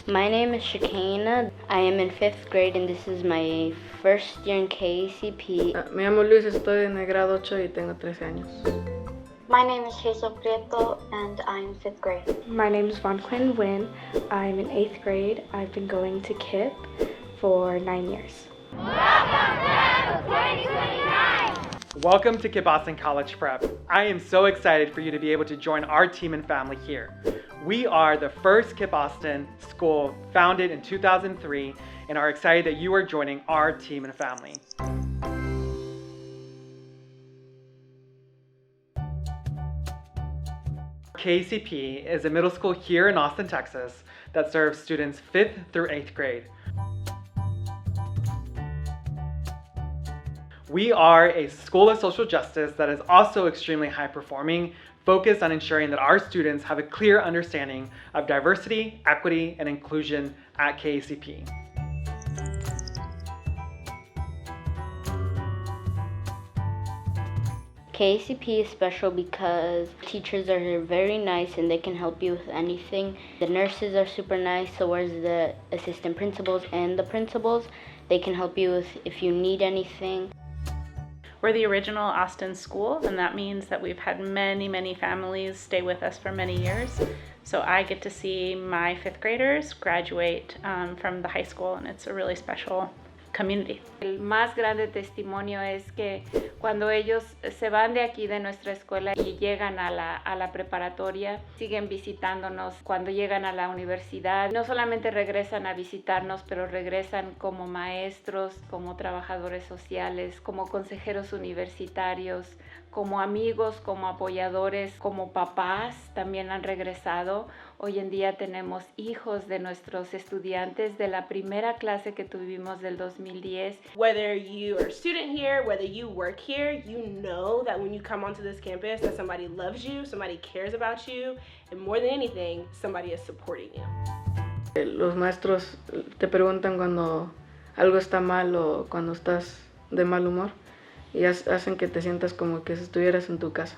My name is Shakina. I am in 5th grade and this is my first year in KACP. Me llamo Luis, estoy en el grado 8 y tengo 13 años. My name is Hazel Prieto and I'm 5th grade. My name is Von Quinn Wynn. I'm in 8th grade. I've been going to KIPP for 9 years. Welcome to Kipp Austin College Prep. I am so excited for you to be able to join our team and family here. We are the first Kipp Austin school founded in 2003 and are excited that you are joining our team and family. KACP is a middle school here in Austin, Texas that serves students 5th through 8th grade. We are a school of social justice that is also extremely high performing, focused on ensuring that our students have a clear understanding of diversity, equity, and inclusion at KACP. KACP is special because teachers are very nice and they can help you with anything. The nurses are super nice, so is the assistant principals and the principals. They can help you with if you need anything. We're the original Austin school, and that means that we've had many families stay with us for many years. So I get to see my 5th graders graduate from the high school, and it's a really special community. El más grande testimonio es que cuando ellos se van de aquí de nuestra escuela y llegan a la preparatoria, siguen visitándonos. Cuando llegan a la universidad, no solamente regresan a visitarnos, pero regresan como maestros, como trabajadores sociales, como consejeros universitarios, como amigos, como apoyadores, como papás también han regresado. Hoy en día tenemos hijos de nuestros estudiantes de la primera clase que tuvimos del 2010. Whether you are a student here, whether you work here, you know that when you come onto this campus that somebody loves you, somebody cares about you, and more than anything, somebody is supporting you. Los maestros te preguntan cuando algo está mal o cuando estás de mal humor y hacen que te sientas como que si estuvieras en tu casa.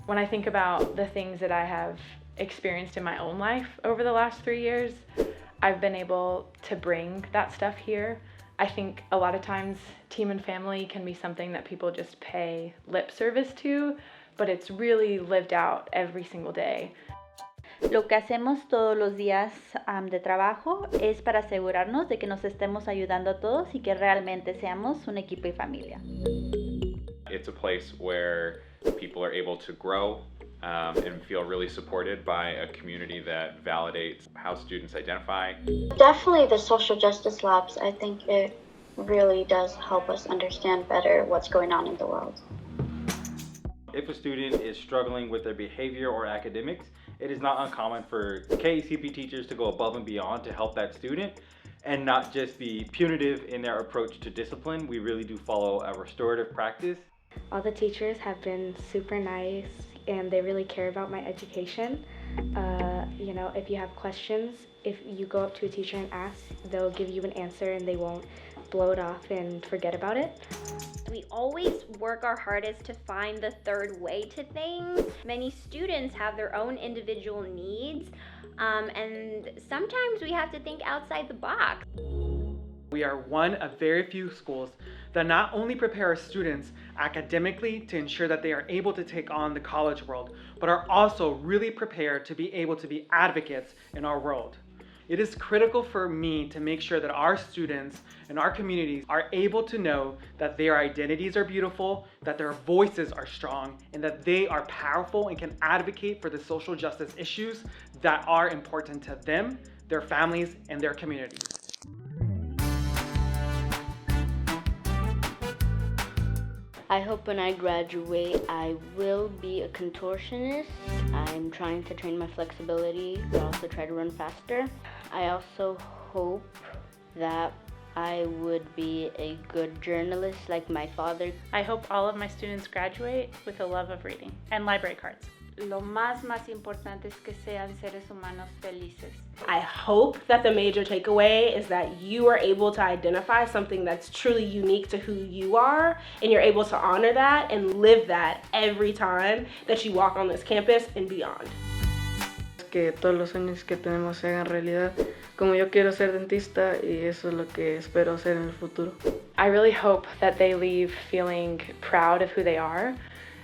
When I think about the things that I have experienced in my own life over the last 3 years, I've been able to bring that stuff here. I think a lot of times team and family can be something that people just pay lip service to, but it's really lived out every single day. Lo que hacemos todos los días de trabajo es para asegurarnos de que nos estemos ayudando a todos y que realmente seamos un equipo y familia. It's a place where people are able to grow and feel really supported by a community that validates how students identify. Definitely the social justice labs. I think it really does help us understand better what's going on in the world. If a student is struggling with their behavior or academics, it is not uncommon for KACP teachers to go above and beyond to help that student and not just be punitive in their approach to discipline. We really do follow a restorative practice. All the teachers have been super nice and they really care about my education. If you have questions, if you go up to a teacher and ask, they'll give you an answer and they won't blow it off and forget about it. We always work our hardest to find the third way to things. Many students have their own individual needs, and sometimes we have to think outside the box. We are one of very few schools that not only prepare our students academically to ensure that they are able to take on the college world, but are also really prepared to be able to be advocates in our world. It is critical for me to make sure that our students and our communities are able to know that their identities are beautiful, that their voices are strong, and that they are powerful and can advocate for the social justice issues that are important to them, their families, and their communities. I hope when I graduate, I will be a contortionist. I'm trying to train my flexibility, but also try to run faster. I also hope that I would be a good journalist like my father. I hope all of my students graduate with a love of reading and library cards. Lo más importante es que sean seres humanos felices. I hope that the major takeaway is that you are able to identify something that's truly unique to who you are, and you're able to honor that and live that every time that you walk on this campus and beyond. que todos los sueños que tenemos se hagan realidad. Como yo quiero ser dentista y eso es lo que espero hacer en el futuro. I really hope that they leave feeling proud of who they are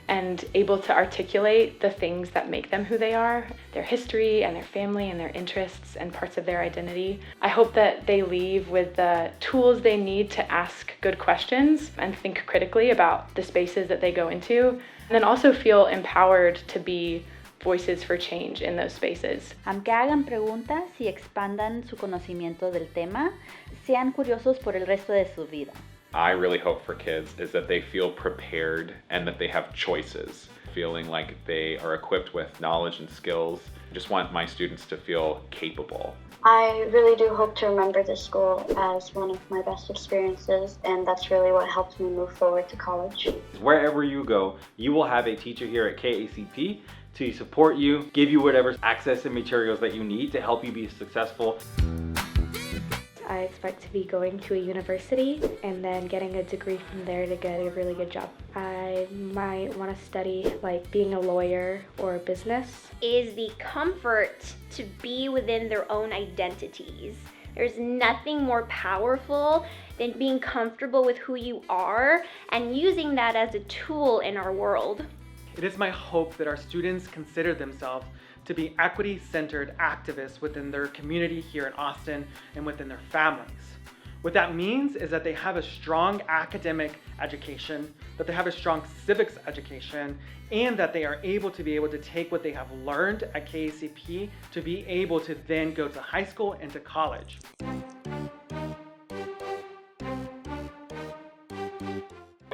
and able to articulate the things that make them who they are, their history and their family and their interests and parts of their identity. I hope that they leave with the tools they need to ask good questions and think critically about the spaces that they go into, and then also feel empowered to be voices for change in those spaces. Aunque hagan preguntas y expandan su conocimiento del tema, sean curiosos por el resto de su vida. I really hope for kids is that they feel prepared and that they have choices, feeling like they are equipped with knowledge and skills. I just want my students to feel capable. I really do hope to remember this school as one of my best experiences, and that's really what helped me move forward to college. Wherever you go, you will have a teacher here at KACP to support you, give you whatever access and materials that you need to help you be successful. I expect to be going to a university and then getting a degree from there to get a really good job. I might want to study like being a lawyer or business. Is the comfort to be within their own identities. There's nothing more powerful than being comfortable with who you are and using that as a tool in our world. It is my hope that our students consider themselves to be equity-centered activists within their community here in Austin and within their families. What that means is that they have a strong academic education, that they have a strong civics education, and that they are able to take what they have learned at KACP to be able to then go to high school and to college.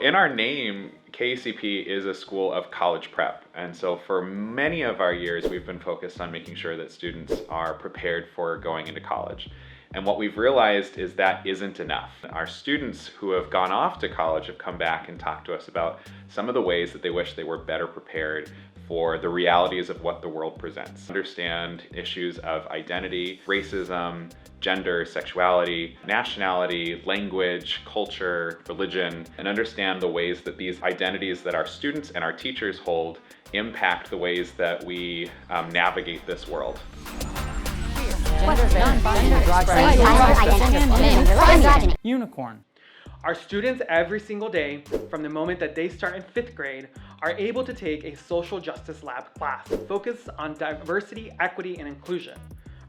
In our name, KACP is a school of college prep, and so for many of our years we've been focused on making sure that students are prepared for going into college. And what we've realized is that isn't enough. Our students who have gone off to college have come back and talked to us about some of the ways that they wish they were better prepared for the realities of what the world presents. Understand issues of identity, racism, gender, sexuality, nationality, language, culture, religion, and understand the ways that these identities that our students and our teachers hold impact the ways that we navigate this world. Unicorn. Our students every single day, from the moment that they start in 5th grade, are able to take a social justice lab class focused on diversity, equity, and inclusion.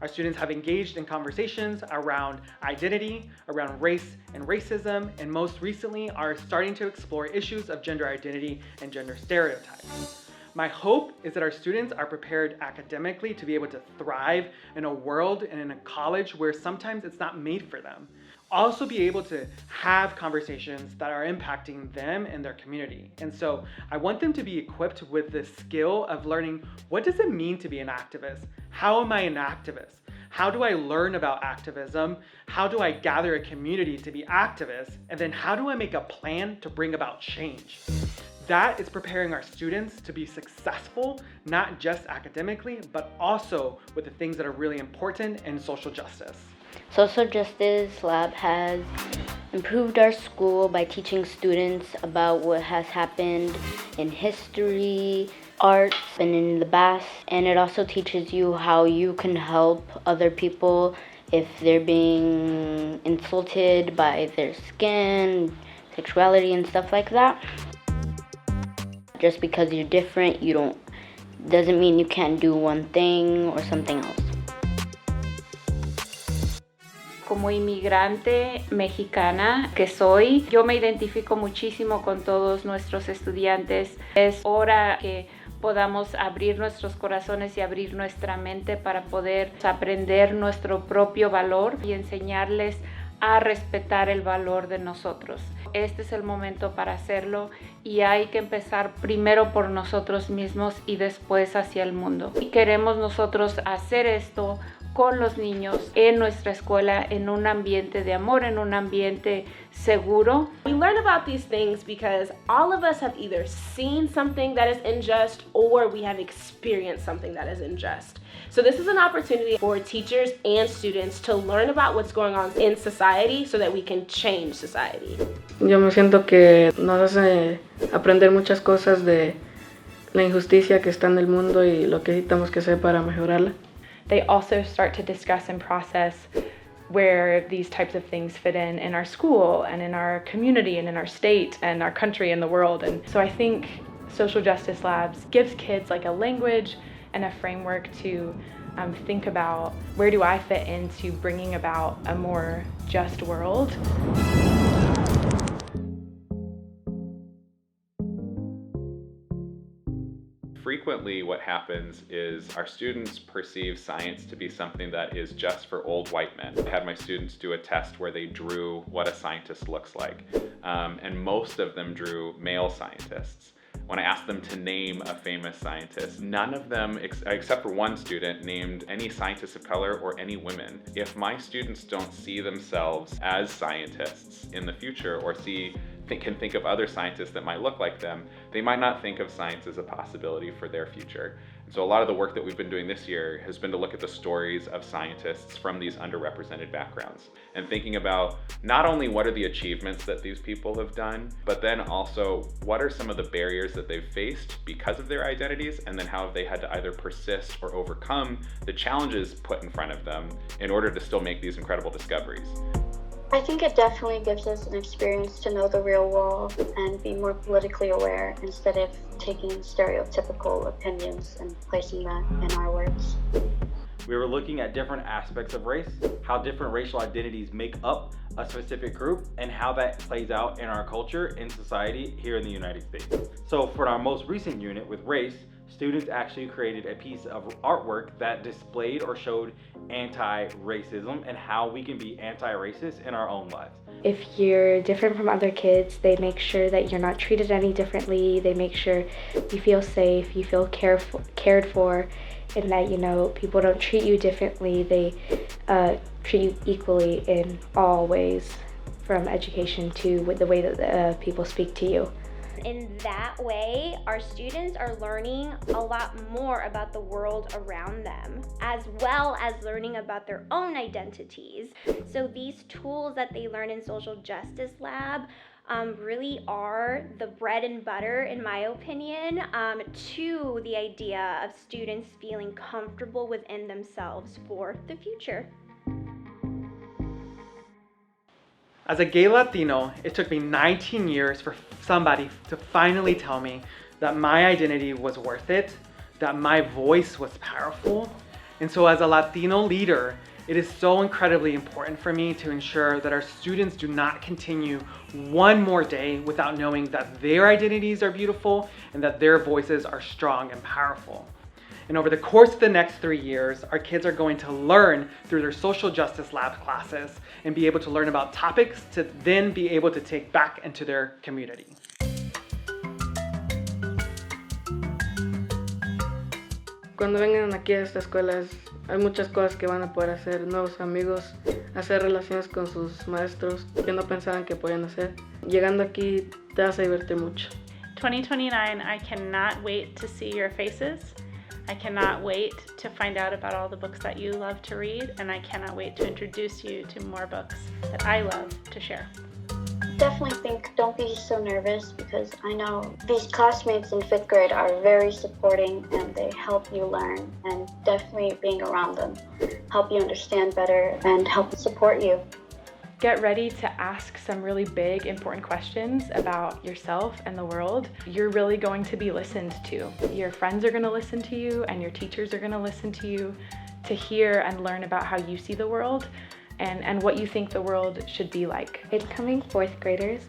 Our students have engaged in conversations around identity, around race and racism, and most recently are starting to explore issues of gender identity and gender stereotypes. My hope is that our students are prepared academically to be able to thrive in a world and in a college where sometimes it's not made for them. Also be able to have conversations that are impacting them and their community. And so I want them to be equipped with the skill of learning, what does it mean to be an activist? How am I an activist? How do I learn about activism? How do I gather a community to be activists? And then how do I make a plan to bring about change? That is preparing our students to be successful, not just academically, but also with the things that are really important in social justice. Social Justice Lab has improved our school by teaching students about what has happened in history, arts, and in the past. And it also teaches you how you can help other people if they're being insulted by their skin, sexuality, and stuff like that. Just because you're different, doesn't mean you can't do one thing or something else. Como inmigrante mexicana que soy, yo me identifico muchísimo con todos nuestros estudiantes. Es hora que podamos abrir nuestros corazones y abrir nuestra mente para poder aprender nuestro propio valor y enseñarles a respetar el valor de nosotros. Este es el momento para hacerlo y hay que empezar primero por nosotros mismos y después hacia el mundo. Y queremos nosotros hacer esto con los niños en nuestra escuela, en un ambiente de amor, en un ambiente seguro. We learn about these things because all of us have either seen something that is unjust or we have experienced something that is unjust. So this is an opportunity for teachers and students to learn about what's going on in society so that we can change society. Yo me siento que nos hace aprender muchas cosas de la injusticia que está en el mundo y lo que necesitamos que hacer para mejorarla. they also start to discuss and process where these types of things fit in our school and in our community and in our state and our country and the world. And so I think social justice labs gives kids like a language and a framework to think about, where do I fit into bringing about a more just world? Frequently what happens is our students perceive science to be something that is just for old white men. I had my students do a test where they drew what a scientist looks like, and most of them drew male scientists. When I asked them to name a famous scientist, none of them, except for one student, named any scientists of color or any women. If my students don't see themselves as scientists in the future or can think of other scientists that might look like them, they might not think of science as a possibility for their future. And so a lot of the work that we've been doing this year has been to look at the stories of scientists from these underrepresented backgrounds and thinking about not only what are the achievements that these people have done, but then also what are some of the barriers that they've faced because of their identities, and then how have they had to either persist or overcome the challenges put in front of them in order to still make these incredible discoveries. I think it definitely gives us an experience to know the real world and be more politically aware instead of taking stereotypical opinions and placing that in our words. We were looking at different aspects of race, how different racial identities make up a specific group, and how that plays out in our culture and society here in the United States. So for our most recent unit with race, students actually created a piece of artwork that displayed or showed anti-racism and how we can be anti-racist in our own lives. If you're different from other kids, they make sure that you're not treated any differently. They make sure you feel safe, you feel cared for, and that, you know, people don't treat you differently. They treat you equally in all ways, from education to the way that people speak to you. In that way, our students are learning a lot more about the world around them, as well as learning about their own identities. So these tools that they learn in Social Justice Lab really are the bread and butter, in my opinion, to the idea of students feeling comfortable within themselves for the future. As a gay Latino, it took me 19 years for somebody to finally tell me that my identity was worth it, that my voice was powerful. And so as a Latino leader, it is so incredibly important for me to ensure that our students do not continue one more day without knowing that their identities are beautiful and that their voices are strong and powerful. And over the course of the next 3 years, our kids are going to learn through their social justice lab classes and be able to learn about topics to then be able to take back into their community. Cuando vengan aquí a esta escuela hay muchas cosas que van a poder hacer, nuevos amigos, hacer relaciones con sus maestros que no pensaban que podían hacer. Llegando aquí te vas a divertir mucho. 2029, I cannot wait to see your faces. I cannot wait to find out about all the books that you love to read, and I cannot wait to introduce you to more books that I love to share. Definitely think don't be so nervous, because I know these classmates in 5th grade are very supporting and they help you learn, and definitely being around them help you understand better and help support you. Get ready to ask some really big, important questions about yourself and the world. You're really going to be listened to. Your friends are going to listen to you, and your teachers are going to listen to you to hear and learn about how you see the world and what you think the world should be like. Incoming 4th graders,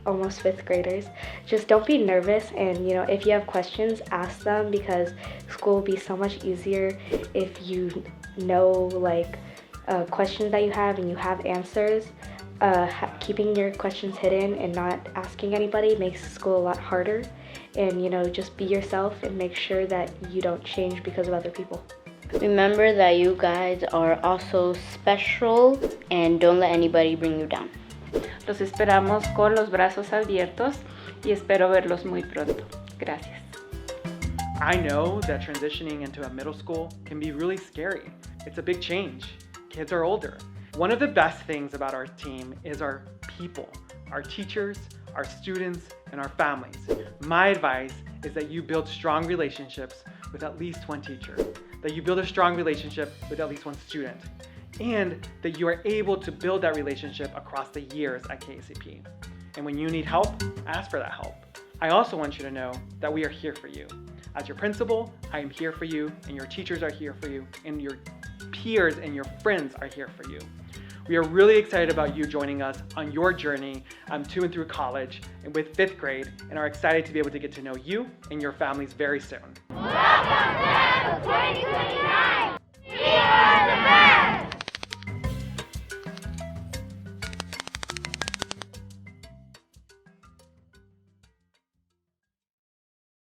almost 5th graders, just don't be nervous, and if you have questions, ask them, because school will be so much easier if you know questions that you have and you have answers. Keeping your questions hidden and not asking anybody makes school a lot harder. And just be yourself and make sure that you don't change because of other people. Remember that you guys are also special, and don't let anybody bring you down. Los esperamos con los brazos abiertos y espero verlos muy pronto. Gracias. I know that transitioning into a middle school can be really scary. It's a big change. Kids are older. One of the best things about our team is our people, our teachers, our students, and our families. My advice is that you build strong relationships with at least one teacher, that you build a strong relationship with at least one student, and that you are able to build that relationship across the years at KACP. And when you need help, ask for that help. I also want you to know that we are here for you. As your principal, I am here for you, and your teachers are here for you, and your peers and your friends are here for you. We are really excited about you joining us on your journey to and through college and with 5th grade, and are excited to be able to get to know you and your families very soon. Welcome to 2029!